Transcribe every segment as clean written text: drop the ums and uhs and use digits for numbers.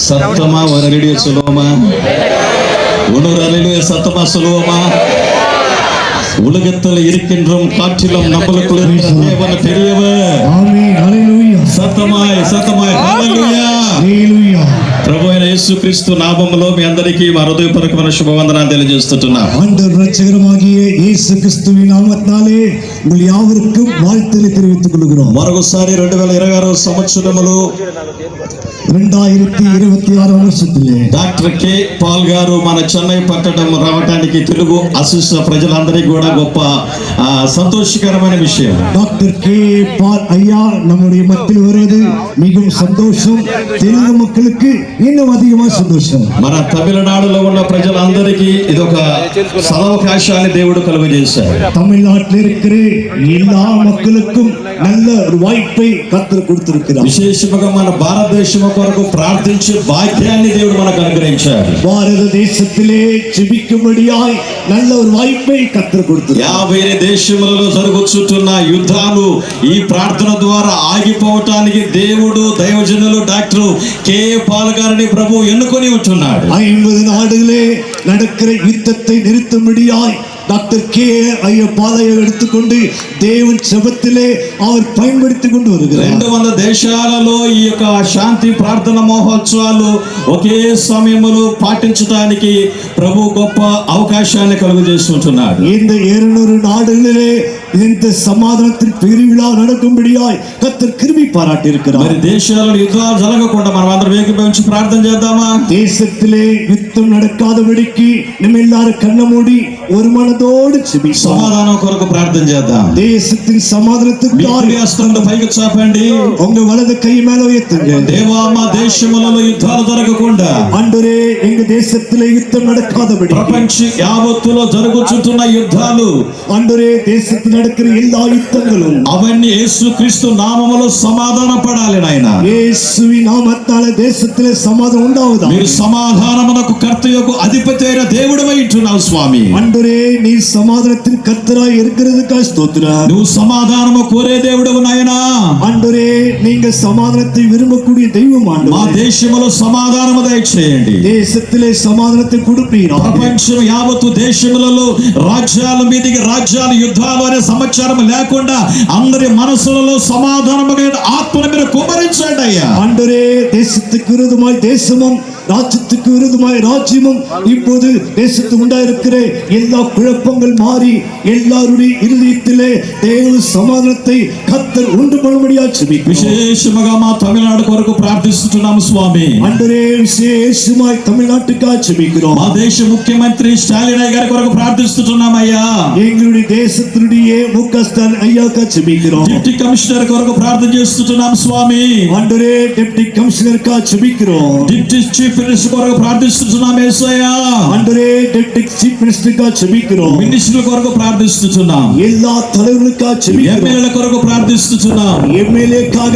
சத்தமா ஒரு அலையிலுயா சொல்லுவோமா? இன்னொரு அலையிலுயா சத்தமா சொல்லுவோமா? உலகத்தில் இருக்கின்றோம் காற்றிலும் நம்மளுக்குள்ள இருக்கிற தேவன் பெரியவர். ஆமென். ஹalleluya. సతమాయ్ సతమాయ్ హల్లెలూయా హల్లెలూయా. ప్రభు అయిన యేసుక్రీస్తు నామములో మీ అందరికీ మా హృదయపూర్వకమైన శుభవందనాలు తెలియజేస్తున్నాను. ஆண்டவர் இரட்சகருமாகிய இயேசு கிறிஸ்துவின் நாமத்தினாலே உங்கள் யாவருக்கும் வாழ்த்துக்களை தெரிவித்துக் கொள்கிறோம். మరొకసారి 2026 సంవత్సరములో 2026 வருஷத்திலே డాక్టర్ కే పాల్ గారు మన చెన్నై పట్టణం రావడానికి తెలుగు అసిస్ ప్రజలందరికీ కూడా గొప్ప సంతోషకరమైన విషయం. டாக்டர் கே பால் ஐயா நம்முடைய மத்தியில் வருவது மிகவும் சந்தோஷம். தெலுங்கு மக்களுக்கு இன்னும் அதிகமா சந்தோஷம். మన తమిళనాడులో ఉన్న ప్రజలందరికీ ఇదొక సదవకాశాన్ని దేవుడు కలుగజేశాడు. தமிழ்நாட்டில் இருக்கிற எல்லா மக்களுக்கும் நல்ல ஒரு வாய்ப்பை கர்த்தர் கொடுத்திருக்கிறார். విశేషంగా మన భారతదేశం కొరకు ప్రార్థించే భాగ్యాన్ని దేవుడు మనకు అనుగ్రహించాడు. பாரத தேசத்திலே ஜெபிக்கும்படியாய் நல்ல ஒரு வாய்ப்பை கர்த்தர் கொடுத்தார். 50 దేశములలో జరుగుతున్న యుద్ధాలు ఈ ప్రార్థన ద్వారా ఆగిపోవటానికి దేవుడు దైవజనులు డాక్టర్ కే పాల్ గారిని ప్రభు ఎన్నుకొని ఉంటున్నాడు. 50 நாடுகளே நடக்கிற யுத்தத்தை நிறுத்தும்படியாய் டாக்டர் கே ஐயா பாலையை எடுத்துக்கொண்டு தேவன் செபத்திலே அவர் பயன்படுத்திக் கொண்டு வருகிறார். 200 దేశాలలో ఈ యొక్క శాంతి ప్రార్థన మహోత్సవాలు ఒకే సమయంలో పాటించడానికి ప్రభు గొప్ప అవకాశాన్ని కలుగజేస్తుంటున్నాడు. இந்த 200 நாடுகளிலே இந்த சமாதானத்தின் பெருவிழா நடக்கும்படியாய் கர்த்தர் கிருபை பாராட்டி இருக்கிறார். మరి దేశాలలో యుద్ధాలు జరగకుండా మనం అందరం ఏకీభవించి ప్రార్థన చేద్దామా? தேசத்திலே யுத்தம் நடக்காதபடிக்கு நம்ம எல்லாரும் கண்ணை மூடி ஒரு மனதோடு ஜெபிப்போம். సమాధానం కొరకు ప్రార్థన చేద్దాం. தேசத்தின் சமாதானத்துக்காக హస్తంలో పైకి చాపండి. உங்க வலது கை மேல உயர்த்துங்க. దేవా మా దేశములలో యుద్ధాలు జరగకుండా, ஆண்டவரே எங்க தேசத்திலே யுத்தம் நடக்காதபடி, ప్రపంచ యావత్తులో జరుగుతున్న యుద్ధాలు, ஆண்டவரே தேசத்தில் நடக்கிற எல்லா யுத்தங்களும் అవన్నీ యేసుక్రీస్తు నామములో సమాధాన పడాలి నాయన. இயேசுவின் நாமத்தாலே தேசத்திலே சமாதானம் உண்டாவதாக. మీరు సమాధానమునకు కర్తయకు అధిపతి అయిన దేవుడవై ఉంటున్నావు స్వామి. ஆண்டவரே நீ சமாதானத்தின் கர்த்தராய் இருக்கிறதுக்காக ஸ்தோத்திரம். నువ్వు సమాధానము కోరే దేవుడవు నాయనా. ஆண்டவரே நீங்க சமாதானத்தை விரும்பக்கூடிய தெய்வம். మా ஆண்டவரே దేశములో సమాధానము దయచేయండి. தேசத்திலே సమాధానத்தை கொடுப்பீராக. ప్రపంచం యావత్తు దేశములలో రాజ్యాల మీదకి రాజ్యాల యుద్ధాలు అనే సమాచారం లేకుండా అందరి మనసులలో సమాధానముగా ఆత్మను మీరు కుమరించండి అయ్యా. ஆண்டவரே தேசத்துக்கு விரோதமாய் தேசமும் ராஜ்யத்துக்கு விரோதமாய் ராஜ்யமும் இப்போது தேசத்துக்கு உண்டாயிருக்கிற எல்லா குழப்பங்கள் மாறி எல்லாருடைய இருதயத்திலே தேவ சமாதானத்தை கர்த்தர் உண்டு பண்ணும்படியாக ஜெபிக்கிறோம். విశేషముగా మా తమిళనాడు కొరకు ప్రార్థిస్తున్నాము స్వామి. ஆண்டவரே விசேஷமாய் தமிழ்நாட்டுக்காக ஜெபிக்கிறோம். మా దేశ ముఖ్యమంత్రి స్టాలిన్ గారి కొరకు ప్రార్థిస్తున్నాము అయ్యా. எங்களுடைய தேசத்தினுடைய முக ஸ்டாலின் ஐயாக்காக ஜெபிக்கிறோம். డిప్టీ కమిషనర్ కొరకు ప్రార్థన చేస్తున్నాము స్వామి. ஆண்டவரே டெப்டி கமிஷனருக்காக ஜெபிக்கிறோம். డిప్టీ చీఫ్ మినిస్టర్ కొరకు ప్రార్థిస్తున్నాము యేసయ్యా. ஆண்டவரே டெப்டி சீஃப் மினிஸ்டருக்காக ஜெபிக்கிறோம். మినిస్టర్ల కొరకు ప్రార్థిస్తున్నాం. எல்லா தலைவர்களுக்காக ஜெபிக்கிறோம். ఎమ్మెల్యేల కొరకు ప్రార్థిస్తున్నాం. எம்எல்ஏக்காக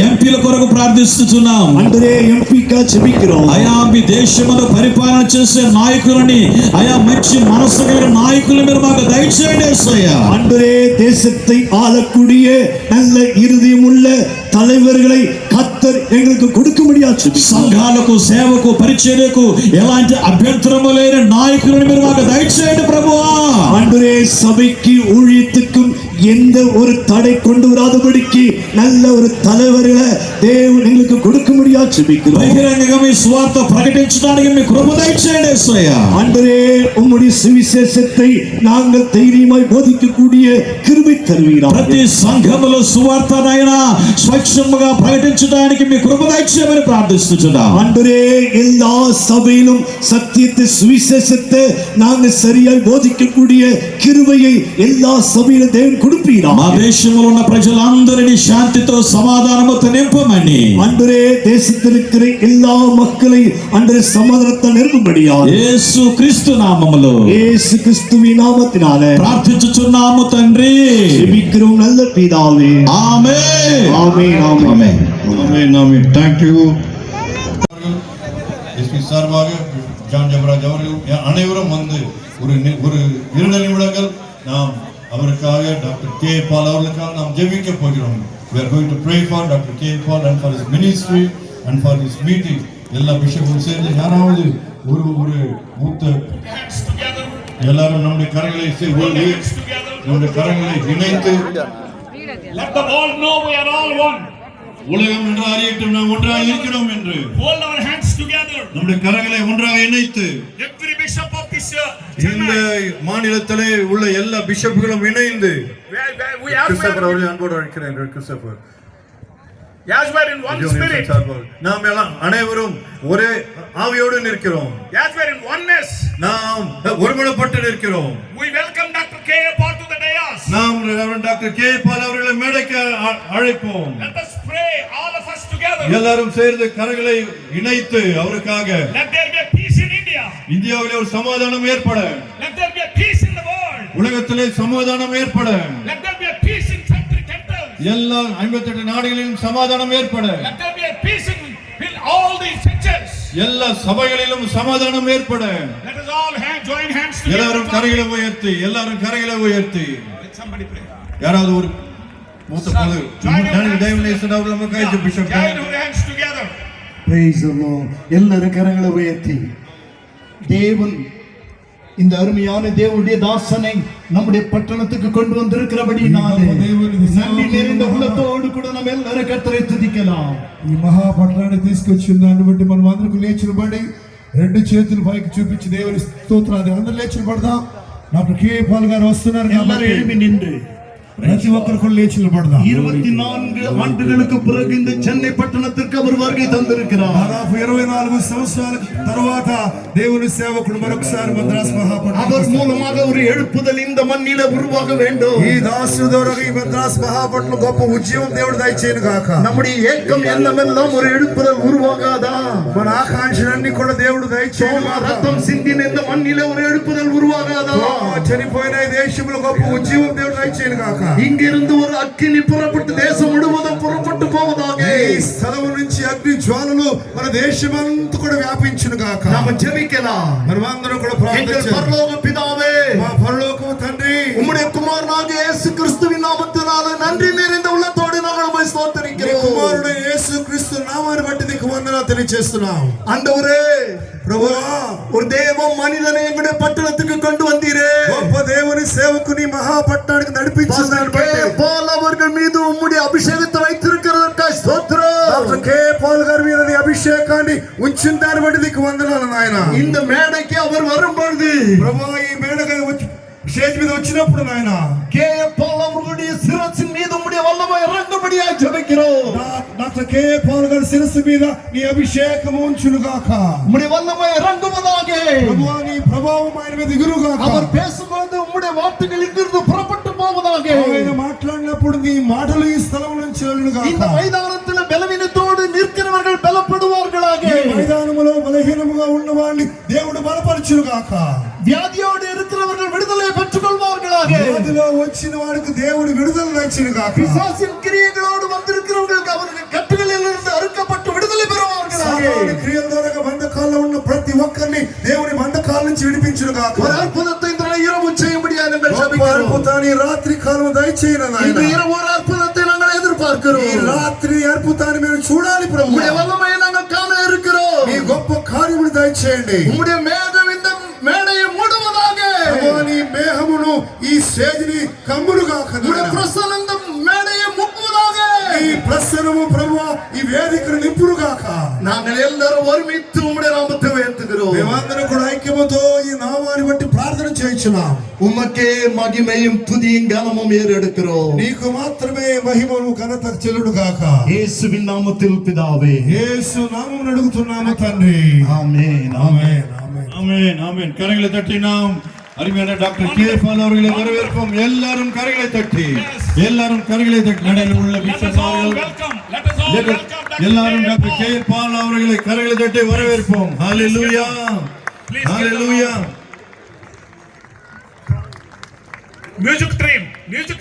ఎంపీల కొరకు ప్రార్థిస్తున్నాం. ஆண்டவரே எம்பிக்காக ஜெபிக்கிறோம். అయా మీ దేశమును పరిపాలన చేసే నాయకులని, అయా మంచి మనసు కలిగిన నాయకులు మీరు మాకు దయచేయండి యేసయ్యా. ஆண்டவரே தேசத்தை ஆளக்கூடிய நல்ல இருதயமுள்ள தலைவர்களை கர்த்தர் எங்களுக்கு கொடுக்கும்படியாக ஜெபிக்கிறோம். సంఘాలకు సేవకు పరిచర్యకు ఎలాంటి అభ్యంతరము లేని నాయకులను మీరు మాకు దయచేయండి ప్రభువా. ஆண்டவரே சபைக்கு ஊழியத்துக்கும் எந்த ஒரு தடை கொண்டு வராதபடிக்கு நல்ல ஒரு தலைவர்களை தேவன் எங்களுக்கு கொடுக்கும்படியாக ஜெபிக்கிறோம். బహిరంగంగా మీ సువార్త ప్రకటించడానికి మీ కృప దయచేయండి యేసయ్యా. ஆண்டவரே உம்முடைய சுவிசேஷத்தை நாங்கள் தைரியமாய் போதிக்கக்கூடிய கிருபை தருவீராக. ప్రతి సంఘములో సువార్తనైనా స్వచ్ఛముగా ప్రకటించడానికి మీ కృప దయచేయమని ప్రార్థిస్తున్నాం. ஆண்டவரே எல்லா சபையிலும் சத்தியத்தை சுவிசேஷத்தை நாங்கள் சரியாய் போதிக்கக்கூடிய கிருபையை எல்லா சபையிலும் தேவன் கொடுப்பீராக. మా దేశంలో ఉన్న ప్రజలందరినీ శాంతితో సమాధానముతో నింపమని, ஆண்டவரே தேசத்தில் இருக்கிற எல்லா மக்களை ஆண்டவரே சமாதானத்தை நிரப்பும்படியாக యేసు క్రీస్తు నామములో இயேசு கிறிஸ்துவின் நாமத்தினாலே ప్రార్థించుచున్నాము తండ్రి. ஜெபிக்கிறோம் நல்ல பிதாவே. ఆమేన్. ஆமென் ஆமென் ఆమేన్. ஆமென் ஆமென். Thank you. எஸ்பி சார்பாக ஜான் ஜபராஜ் அவர்கள் அனைவரும் வந்து ஒரு 2 நிமிடங்கள் நாம் அவருக்காக டாக்டர் கே பால் அவர்களுக்காக நாம் ஜெபிக்க போகிறோம். We are going to pray for Dr. K. Paul and for his ministry and for this meeting. எல்லா பிஷப்பும் சேர்ந்து யாராவது ஒரு மூத்த Hands together. எல்லாரும் நம்முடைய கரங்களை நம்முடைய கரங்களை இணைத்து Let the world know we are all one. உலகம் என்று அறியட்டும் நாம் ஒன்றாக இருக்கிறோம் என்று. Hold our hands together. நம்முடைய கரங்களை ஒன்றாக இணைத்து Every bishop of this இந்த மாநிலத்திலே உள்ள எல்லா பிஷப்புகளும் இணைந்து we are கிறிஸ்தோபர் அவர்களை அன்போடு அழைக்கிறேன். Christopher as we are in one spirit. நாம் எல்லாம் அனைவரும் ஒரே ஆவியோடு நிற்கிறோம். As we are in oneness. நாம் ஒருமனப்பட்டு நிற்கிறோம். We welcome Dr. K. Paul to the dais. நாம் டாக்டர் கே பால் அவர்களை மேடைக்கு அழைப்போம். Let us pray, all of us together. எல்லாரும் சேர்ந்து கரங்களை இணைத்து அவருக்காக Let there be a peace in India. இந்தியாவிலே ஒரு சமாதானம் ஏற்பட, Let there be a peace in the world. உலகத்திலே சமாதானம் ஏற்பட, Let there be a peace in 30 temples. எல்லா 58 நாடுகளிலும் சமாதானம் ஏற்பட, Let there be a peace in all these churches. எல்லா சபைகளிலும் சமாதானம் ஏற்பட. Let us all join hands together. எல்லாரும் கரங்களை உயர்த்தி, எல்லாரும் கரங்களை உயர்த்தி. Let somebody pray. யாராவது ஒரு மூத்த பொது தேவநேசன் அவர்கள் நமக்கு bishop Join your hands together. Praise the Lord. எல்லாரும் கரங்களை உயர்த்தி தேவன் இந்த அருமையான தேவனுடைய தாசனை நம்முடைய பட்டணத்துக்கு கொண்டு வந்திருக்கிறபடினாலே நன்றி நிறைந்த உள்ளத்தோடு கூட நம்ம எல்லாரும் கர்த்தரை துதிக்கலாம். ఈ మహాపట్టణాన్ని తీసుకొచ్చిన దాన్ని బట్టి మనం అందరికి లేచిన పడి రెండు చేతులు పైకి చూపించి దేవుని స్తోత్రాలు అందరూ లేచిన పడదాం. డాక్టర్ కే పాల్ గారు వస్తున్నారు எல்லாரும் எழுப்பி நின்று ప్రతి ఒక్కరు కూడా లేచిన పడదాం. 24 ஆண்டுகளுக்கு பிறகு இந்த சென்னை பட்டணத்திற்கு அவர் வருகை தந்திருக்கிறார். దాదాపు 24 సంవత్సరాల తర్వాత దేవుని సేవకుడు మరొకసారి మద్రాస్ మహాపట్టణం அவர் மூலமாக ஒரு எழுப்புதல் இந்த மண்ணில உருவாக வேண்டும். ఈ దాసు ద్వారా ఈ మద్రాస్ మహాపట్టణం గొప్ప ఉద్యమం దేవుడు దయచేయను గాక. நம்முடைய ஏக்கம் எண்ணமெல்லாம் ஒரு எழுப்புதல் உருவாகாதா? మన ఆకాంక్షలన్నీ కూడా దేవుడు దయచేయను గాక. ரத்தம் சிந்தின இந்த மண்ணில ஒரு எழுப்புதல் உருவாகாதா? చనిపోయిన ఈ దేశంలో గొప్ప ఉద్యమం దేవుడు దయచేయను గాక. இங்கிருந்து ஒரு அக்கினி புறப்பட்டு தேசம் முழுவதும் புறப்பட்டு போவதாக. ఈ స్థలం నుంచి అగ్ని జ్వాలలు మన దేశమంతా కూడా వ్యాపించును గాక. நாம ஜெபிக்கலாம். మనమందరం కూడా ప్రార్థన எங்கள் చేద్దాం. பரலோக பிதாவே, మా పరలోకపు తండ్రి, உம்முடைய குமாரனாகிய இயேசு கிறிஸ்துவின் நாமத்தினாலே நன்றி நிறைந்த உள்ளத்தோடு நாங்கள் உம்மை నీ ஸ்தோத்திரிக்கிறோம். కుమారుడు యేసు క్రీస్తు నామాన్ని బట్టి నీకు వందనాలు తెలియజేస్తున్నాం. ஆண்டவரே, ప్రభువా, ஒரு தேவம் மனிதனை எங்களுடைய பட்டணத்துக்கு கொண்டு வந்தீரே. గొప్ప దేవుని సేవకుని మహాపట్టణానికి నడిపించిందని బట్టి பால் அவர்கள் மீது உம்முடைய அபிஷேகத்தை வைத்திருக்கிறதற்காக ஸ்தோத்திரம். డాక్టర్ కే పాల్ గారి మీద నీ అభిషేకాన్ని ఉంచిన దాన్ని బట్టి నీకు వందనాలు నాయన. இந்த மேடைக்கு அவர் வரும்பொழுது ప్రభువా, ఈ మేడగా వచ్చి స్టేజ్ మీద వచ్చినప్పుడు నాయన கே பால் அவர்களுடைய சிரசின் மீது உம்முடைய வல்லமை இறங்கும்படியாக ஜெபிக்கிறோம். డాక్టర్ కే పాల్ గారి శిరస్సు మీద నీ అభిషేకము ఉంచును గాక. உம்முடைய வல்லமை இறங்குவதாக. ప్రభువా, నీ ప్రభావం ఆయన మీద దిగును గాక. அவர் பேசும்போது உம்முடைய வார்த்தைகள் இங்கிருந்து புறப்பட்டு போவதாக. ఆయన మాట్లాడినప్పుడు నీ మాటలు ఈ స్థలం నుంచి వెళ్ళును இந்த గాక. மைதானத்தில் பலவீனத்தோடு நிற்கிறவர்கள் பலப்படுவார்களாக. ఈ మైదానములో బలహీనముగా ఉన్న వారిని దేవుడు బలపరచును గాక. வியாதியோடு இருக்கிறவர்கள் விடுதலை பெற்றுக் கொள்வார்களாக. వ్యాధిలో వచ్చిన వాడికి దేవుడు విడుదల ఇచ్చును గాక. பிசாசின் கிரியைகளோடு வந்திருக்கிறவர்களுக்கு அவர்கள் கட்டுகளில் இருந்து அறுக்கப்பட்டு விடுதலை பெறுவார்களாக. సాతాను క్రియల ద్వారా బంధకాల్లో ఉన్న ప్రతి ఒక్కరిని దేవుని బంధకాల నుంచి విడిపించును గాక. ஒரு அற்புதத்தை இந்த இரவு செய்யும்படியாக நாங்கள் గొప్ప ஜெபிக்கிறோம். అద్భుతాన్ని రాత్రి కాలం దయచేయను నాయన. இந்த இரவு ஒரு அற்புதத்தை நாங்கள் ఈ எதிர்பார்க்கிறோம். రాత్రి అద్భుతాన్ని మేము చూడాలి ప్రభు. உம்முடைய வல்லமையை நாங்கள் காண இருக்கிறோம். ఈ గొప్ప కార్యములు దయచేయండి. உம்முடைய மேகம் இந்த மேடையை மூடுவதாக. ప్రభువా, నీ మేఘమును ఈ స్టేజిని కమ్మును గాక. உம்முடைய பிரசன்னம் இந்த மேடையை முக்குவதாக. ఈ ప్రసన్నము ప్రభువా ఈ వేదికను నింపును గాక. நாங்கள் எல்லாரும் ஒருமித்து உம்முடைய நாமத்தை உயர்த்துகிறோம். మేమందరం కూడా ఐక్యముతో ఈ నామాన్ని బట్టి ప్రార్థన చేయించున్నాం. உமக்கே மகிமையும் துதியும் கனமும் ஏறெடுக்கிறோம். నీకు మాత్రమే మహిమను ఘనత చెల్లును గాక. இயேசுவின் நாமத்தில் பிதாவே. యేసు నామమున అడుగుతున్నాము తండ్రి. ஆமென். ఆమేన్ ఆమేన్. ஆமென் ஆமென். கரங்களை தட்டி நாம் அருமையான டாக்டர் கே பால் அவர்களை வரவேற்போம். எல்லாரும் கரங்களை தட்டி, எல்லாரும் கரங்களை தட்டி நடையில் உள்ள Let us பிஷப் all அவர்கள் welcome. Let us all welcome Dr. எல்லாரும் K. Doctor K Paul. பால் அவர்களை கரங்களை தட்டி வரவேற்போம். ஹalleluya, Please get hallelujah. Music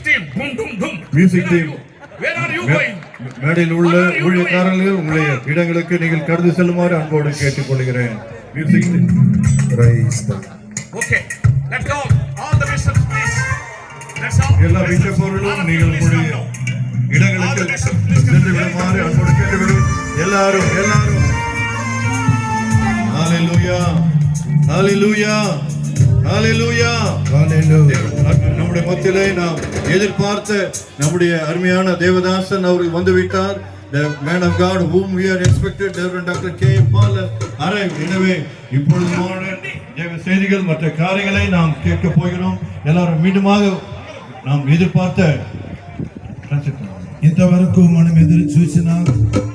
team, boom, boom, boom. Music Where are team. you? Where are you going? மேடையில் உள்ள ஊழியக்காரர்கள் உங்களுடைய இடங்களுக்கு நீங்கள் கடந்து செல்லுமாறு அன்போடு கேட்டுக்கொள்கிறேன். Music Okay, let's go. All the bishops, please. Let's all. எல்லா பிஷப்பர்களும் நீங்கள் உங்களுடைய இடங்களுக்கு சென்று விடுமாறு அன்போடு கேட்டுவிடும். எல்லாரும் ஹalleluya ஹalleluya Hallelujah. நம்முடைய மத்தியிலே நாம் எதிர்பார்த்த நம்முடைய அருமையான தேவதாசன் அவர்கள் வந்து விட்டார். The man of God whom we are expected, Reverend Dr. K. Paul arrived. எனவே இப்பொழுது தேவ செய்திகள் மற்ற காரியங்களை நாம் கேட்க போகிறோம். எல்லாரும் மீண்டுமாக நாம் எதிர்பார்த்த ఇంతవరకు మనం ఎదురు చూసిన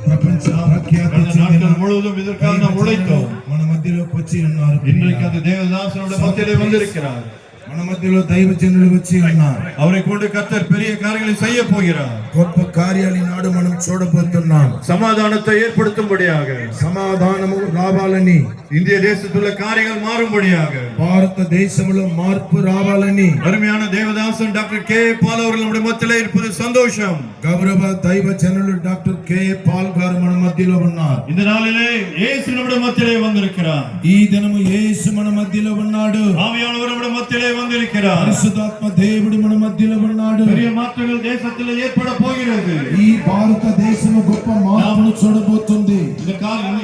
ప్రపంచ ప్రఖ్యాతి చెందిన முழுவதும் இதற்காக நாம் உழைத்தோம். మన మధ్యలోకి వచ్చి ఉన్నారు. இன்றைக்கு அந்த தேவதாசனுடைய மத்தியிலே வந்திருக்கிறார். మన మధ్యలో దైవజనులు వచ్చి ఉన్నారు. அவரை கொண்டு கர்த்தர் பெரிய காரியங்களை செய்ய போகிறார். గొప్ప కార్యాలు ఈనాడు మనం చూడబోతున్నాం. சமாதானத்தை ஏற்படுத்தும்படியாக, సమాధానము రావాలని, இந்திய தேசத்துள்ள காரியங்கள் மாறும்படியாக, భారతదేశంలో మార్పు రావాలని அருமையான தேவதாசன் டாக்டர் கே பால் அவர்கள் நம்முடைய மத்தியிலே இருப்பது சந்தோஷம். గౌరవ దైవజనులు డాక్టర్ కే పాల్ గారు మన మధ్యలో ఉన్నారు. இந்த நாளிலே இயேசு நம்முடைய மத்தியிலே வந்திருக்கிறார். ఈ దినము యేసు మన మధ్యలో ఉన్నాడు. ஆவியானவர் நம்முடைய மத்தியிலே வந்திருக்கிறார். పరిశుద్ధాత్మ దేవుడు మన మధ్యలో ఉన్నాడు. பெரிய மாற்றங்கள் தேசத்தில் ஏற்பட போகிறது. ఈ భారతదేశము గొప్ప మార్పును చూడబోతుంది.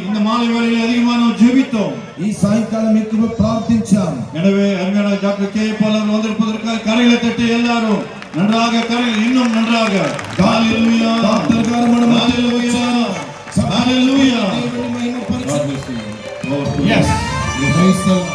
இந்த மாலை வேளையிலே அதிகமாக நாம் ஜெபித்தோம். ఈ సాయంకాలం ఎక్కువ ప్రార్థించాం. எனவே அருமையான டாக்டர் கே பால் அவர்கள் வந்திருப்பதற்காக கரைகளை தட்டி எல்லாரும் நன்றாக கரையில் இன்னும் நன்றாக ஹalleluya డాక్టర్ గారు మన మధ్యలో ஹalleluya ஹalleluya దేవుని మహిమపరచు. yes Praise the Lord.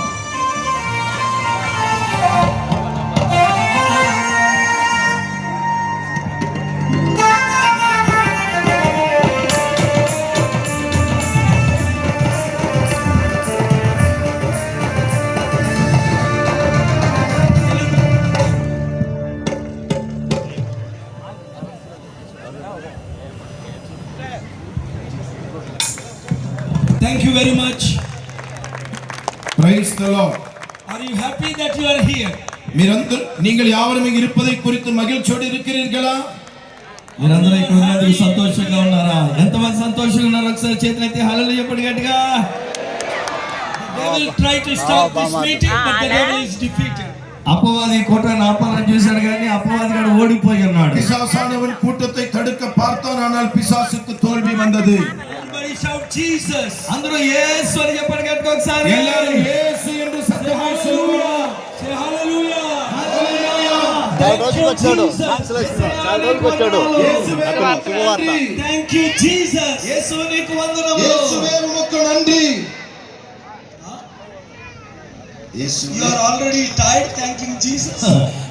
Thank you very much. Praise the Lord. Are you happy that you are here? நீங்கள் யாவரும் இங்கு இருப்பதை குறித்து மகிழ்ச்சியோடு இருக்கிறீர்களா? మీరందరూ ఇక్కడ ఉన్నందుకు సంతోషంగా ఉన్నారా? ఎంతమంది సంతోషంగా ఉన్నారు? ఒకసారి చేతులెత్తి హల్లెలూయా చెప్పండి గట్టిగా. The devil tried to stop this meeting, but the devil is defeated. అపవాది కోటను ఆపాలని చూశాడు కానీ అపవాది కూడా ఓడిపోయి ఉన్నాడు. பிசாசானவன் கூட்டத்தை தடுக்க பார்த்தான், ஆனால் பிசாசுக்கு தோல்வி வந்தது. Everybody shout Jesus. అందరూ యేసు అని చెప్పండి గట్టిగా ఒకసారి. எல்லாரும் இயேசு என்று சத்தமாய் சொல்லுவோம். Say hallelujah. హల్లెలూయా. చాలా రోజులకు వచ్చాడు. చాలా రోజులకు వచ్చాడు. శుభవార్త. Thank you Jesus. యేసు నీకు వందనములు. యేసువే ఉమకు Nandi. You are already tired thanking Jesus.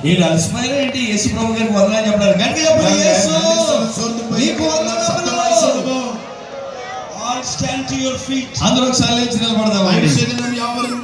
ఏడు అలసిపోయారు ఏంటి? యేసు ప్రభు గారికి వందనాలు చెప్పారు. గట్టిగా చెప్పండి యేసు నీకు వందనములు. All stand to your feet. అందరూ ఒకసారి లేచి నిలబడదాం. దయచేసి యావரும்